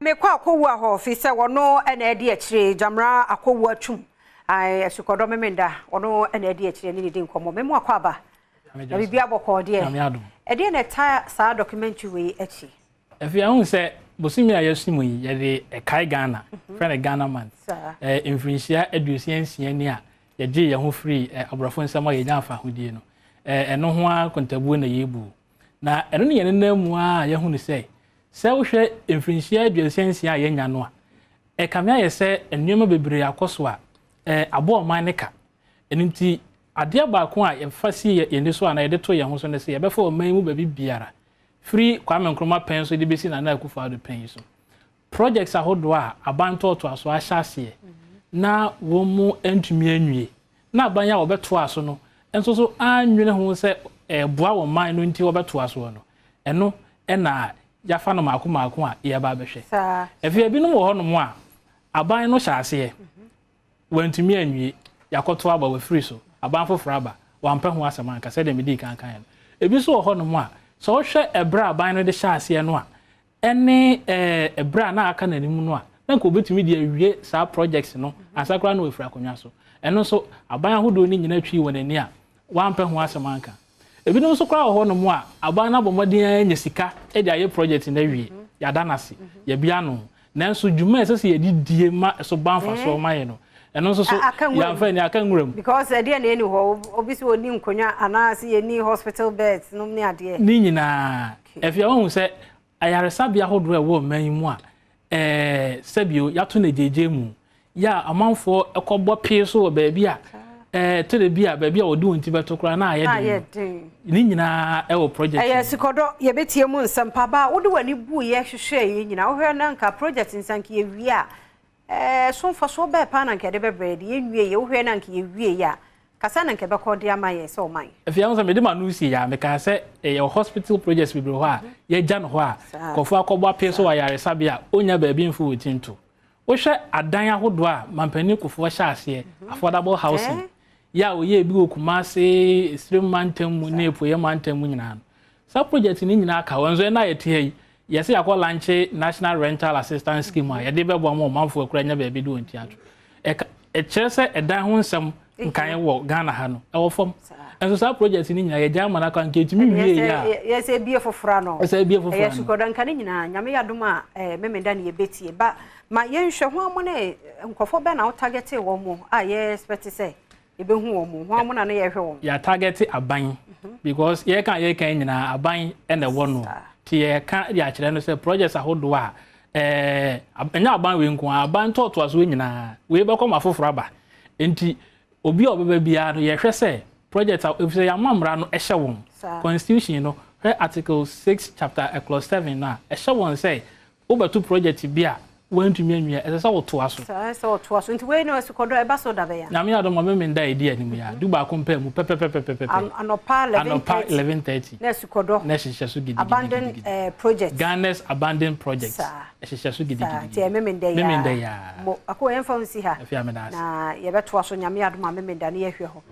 Me kwa akowu aho fi se wono na edi akire jamra akowu atwum ai Asukodo memenda wono na edi akire ni di nkomo memu akwaba na bibia bokọ de e de na ta sa documentary we achi efi ahun se bosimi ayesimu yi ye de kai Ghana friend Ghana man influencia edusiansia ni a ye je ye ho free abrafo nsema ye nyafa hodie no eno ho a kontabu na yebu na eno ne ye namu a ye hu ni se wo hwe influencia edusiansia ye nya no a kamia ye se enwema bebre akoso a abo oman ne ka enunti ade baako a ye fasi ye ndi so a na ye de to ye ho so ne se ye be fa oman mu ba bibiara free Kwame Nkrumah pen so de besi na na akufa do pen so projects ahodo a abanto to aso ahyase na wo mu entumi anwie na abanya wo beto aso no enso so anwene ho se boa wo man no nti wo beto aso no eno na yafa no maako a ye ba behwe efi bi no wo ho no mo a aban no hyase wantumi anwie yakoto aba we free so aban foforo aba wampa ho asema nka se de medi kan ebi so wo ho no mo a so hwe ebra aban no de hyase no a ene ebra na aka nanim no a na ko betumi de awie sa projects no asakra no efra konwa so eno so aban ahodo ni nyina twi wonani a wampa ho asema nka ebi no so kra ho no mo a aban na bomoden anya sika e de aye project na wie ya danase ya bia no nanso dwuma esese ye didie ma so banfa so maye no eno so ya fa ni aka nwuram because ade na eni ho obisi oni nkonwa anase ye ni hospital beds no ni ade ni nyina efia wo hu se ayaresa bia hodo e wo man mu a sabio yato na jeje mu ya amanfo ekobọ pie so ba bia tele bia ba bia wodi wonti beto kra na aye de ni nyina e wo project Asukodo ye betie mu nsampa ba wodi wani bu ye hwehwe ye nyina wo hwe na nka project nsanke ye wi a so fa so ba pa na nke de bebrede ye nwie ye wo hwe na nke ye wie ya kasa na nke be ko de amaye so man efia won se me de ma no si ya me ka se ye hospital projects bibro ho a ye gya no ho a kofo akọbọ apie so wa yare sabia onya ba bi mfu wotinto wo hwe adan ahodo a mampani kofo hyase affordable housing ya oye bi okumase stream mountain mu na epoye mountain mu nyina no sa project ni nyina aka wonzo na ye te yesi akọ lanche national rental assistance scheme a ye de bebo mo manfo akura nya ba bi do nti ato e kyerese edan ho nsem nkan wo Ghana ha no e wo fom enso sa project ni nyina ye gya mana kan ketimi wie ya yesi bie fofora no yesi bie fofora no Asukodo nkan ni nyina nyame yadom a memenda ne ye betie ba ma ye nhwe ho amo ne nkofo be na o target wo mo a ye expect say ebe hu wo mo ho amo na ye hwe wo ya target aban because ye kan nyina aban e na wo no ti ye kan ya kire no say projects ahodo a enya aban we nko aban to aso nyina we be koma foforo aba enti obi obeba bia no ye hwe say project if say amamra no ehye won constitution no article 6 chapter clause 7 na ehye won say obetu project bia wantumi anwia ese so to aso so to aso nti we no Asukodo e ba so da be ya na me adom memenda edi anim ya du ba kompa mu pepepepepepe anopa 11:30 na Asukodo na hihye so gidi abandoned project Ghana's abandoned projects hihye so gidi ti memenda ya mo akọ enfam si ha na ye beto aso nyame adom memenda na ye hwe ho